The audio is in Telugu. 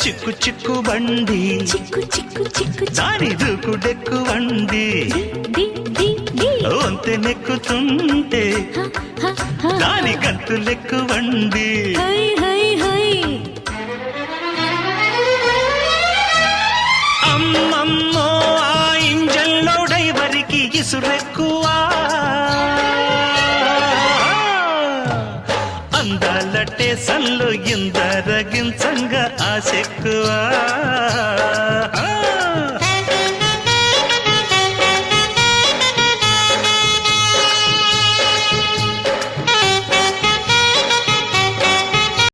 చిక్కు చిక్కు బండి చిక్కు చిక్కు చిక్కు దాని దూకుడెక్కు వండి డి డి డి వంతె నెక్కుతుంటే దాని గంతులెక్కు వండి హై హై హై అమ్మమ్మో ఆ ఇంజన్లో డైవరికి ఇసురెక్కువా అందాల టేసన్లో ఇందరగించంగా ఆశెక్కువా